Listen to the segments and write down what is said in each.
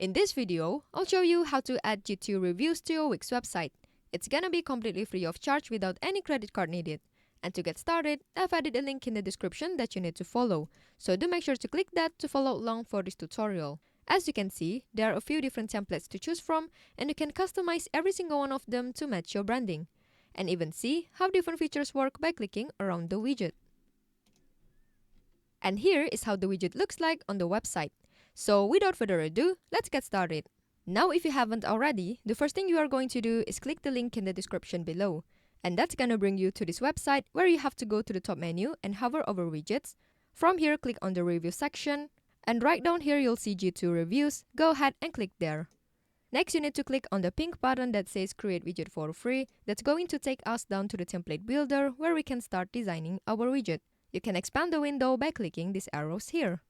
In this video, I'll show you how to add G2 reviews to your Wix website. It's gonna be completely free of charge without any credit card needed. And to get started, I've added a link in the description that you need to follow, so do make sure to click that to follow along for this tutorial. As you can see, there are a few different templates to choose from, and you can customize every single one of them to match your branding. And even see how different features work by clicking around the widget. And here is how the widget looks like on the website. So without further ado, let's get started. Now if you haven't already, the first thing you are going to do is click the link in the description below. And that's gonna bring you to this website where you have to go to the top menu and hover over widgets. From here, click on the review section. And right down here, you'll see G2 reviews. Go ahead and click there. Next, you need to click on the pink button that says create widget for free. That's going to take us down to the template builder where we can start designing our widget. You can expand the window by clicking these arrows here.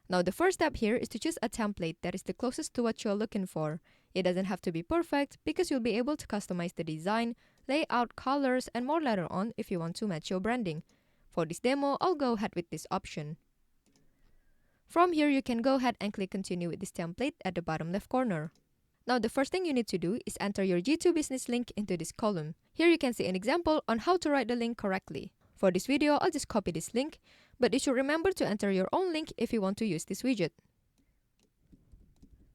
Now the first step here is to choose a template that is the closest to what you're looking for. It doesn't have to be perfect because you'll be able to customize the design, layout, colors, and more later on if you want to match your branding. For this demo, I'll go ahead with this option. From here, you can go ahead and click continue with this template at the bottom left corner. Now the first thing you need to do is enter your G2 business link into this column. Here you can see an example on how to write the link correctly. For this video, I'll just copy this link, but you should remember to enter your own link if you want to use this widget.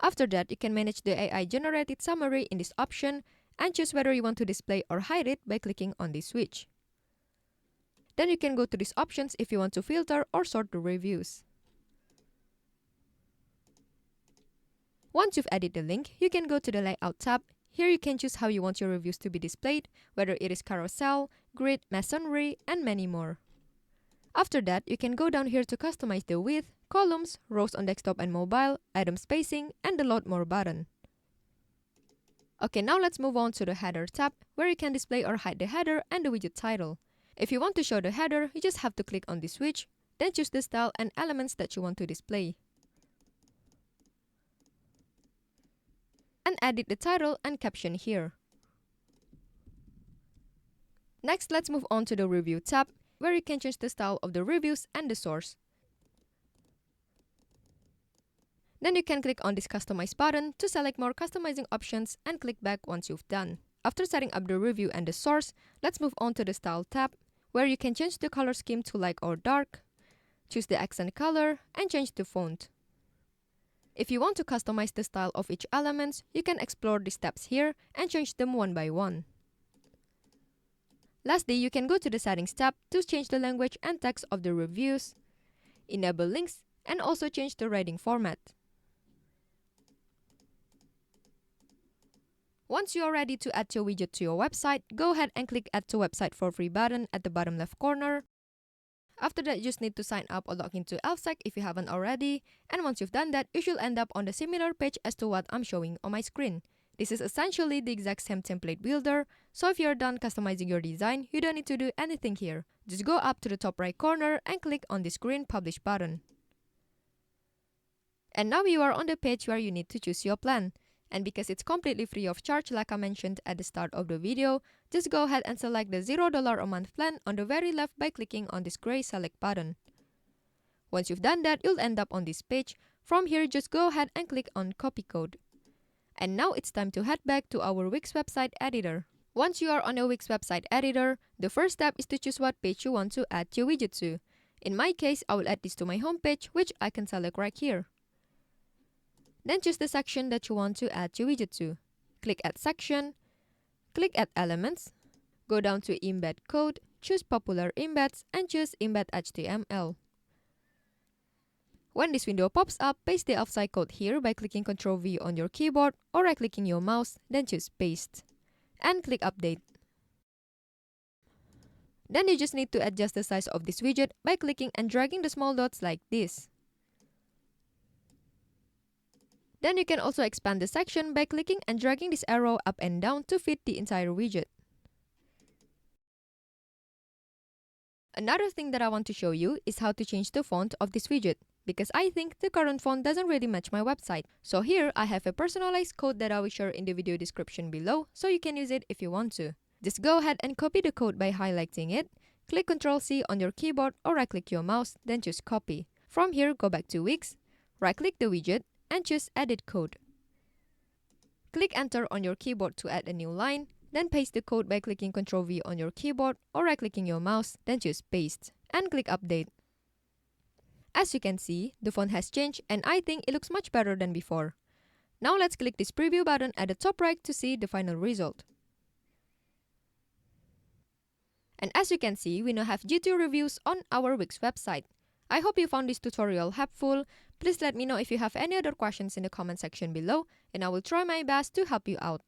After that, you can manage the AI generated summary in this option and choose whether you want to display or hide it by clicking on this switch. Then you can go to these options if you want to filter or sort the reviews. Once you've added the link, you can go to the Layout tab. Here you can choose how you want your reviews to be displayed, whether it is carousel, grid, masonry, and many more. After that, you can go down here to customize the width, columns, rows on desktop and mobile, item spacing, and the Load More button. Okay, now let's move on to the Header tab, where you can display or hide the header and the widget title. If you want to show the header, you just have to click on this switch, then choose the style and elements that you want to display. And edit the title and caption here. Next, let's move on to the Review tab, where you can change the style of the reviews and the source. Then you can click on this Customize button to select more customizing options and click back once you've done. After setting up the review and the source, let's move on to the Style tab, where you can change the color scheme to light or dark, choose the accent color, and change the font. If you want to customize the style of each element, you can explore the steps here and change them one by one. Lastly, you can go to the Settings tab to change the language and text of the reviews, enable links, and also change the writing format. Once you are ready to add your widget to your website, go ahead and click Add to Website for Free button at the bottom left corner. After that, you just need to sign up or log into Elfsight if you haven't already. And once you've done that, you should end up on the similar page as to what I'm showing on my screen. This is essentially the exact same template builder, so if you're done customizing your design, you don't need to do anything here. Just go up to the top right corner and click on this green Publish button. And now you are on the page where you need to choose your plan. And because it's completely free of charge like I mentioned at the start of the video, just go ahead and select the $0 a month plan on the very left by clicking on this gray Select button. Once you've done that, you'll end up on this page. From here, just go ahead and click on Copy Code. And now it's time to head back to our Wix website editor. Once you are on a Wix website editor, the first step is to choose what page you want to add your widget to. In my case, I will add this to my home page, which I can select right here. Then choose the section that you want to add your widget to. Click Add Section, click Add Elements, go down to Embed Code, choose Popular Embeds, and choose Embed HTML. When this window pops up, paste the Elfsight code here by clicking Ctrl V on your keyboard or right-clicking your mouse, then choose Paste. And click Update. Then you just need to adjust the size of this widget by clicking and dragging the small dots like this. Then you can also expand the section by clicking and dragging this arrow up and down to fit the entire widget. Another thing that I want to show you is how to change the font of this widget, because I think the current font doesn't really match my website. So here I have a personalized code that I will share in the video description below, so you can use it if you want to. Just go ahead and copy the code by highlighting it, click Ctrl C on your keyboard or right-click your mouse, then choose Copy. From here, go back to Wix, right-click the widget, and choose Edit Code. Click Enter on your keyboard to add a new line, then paste the code by clicking Ctrl V on your keyboard or right-clicking your mouse, then choose Paste, and click Update. As you can see, the font has changed and I think it looks much better than before. Now let's click this preview button at the top right to see the final result. And as you can see, we now have G2 reviews on our Wix website. I hope you found this tutorial helpful. Please let me know if you have any other questions in the comment section below, and I will try my best to help you out.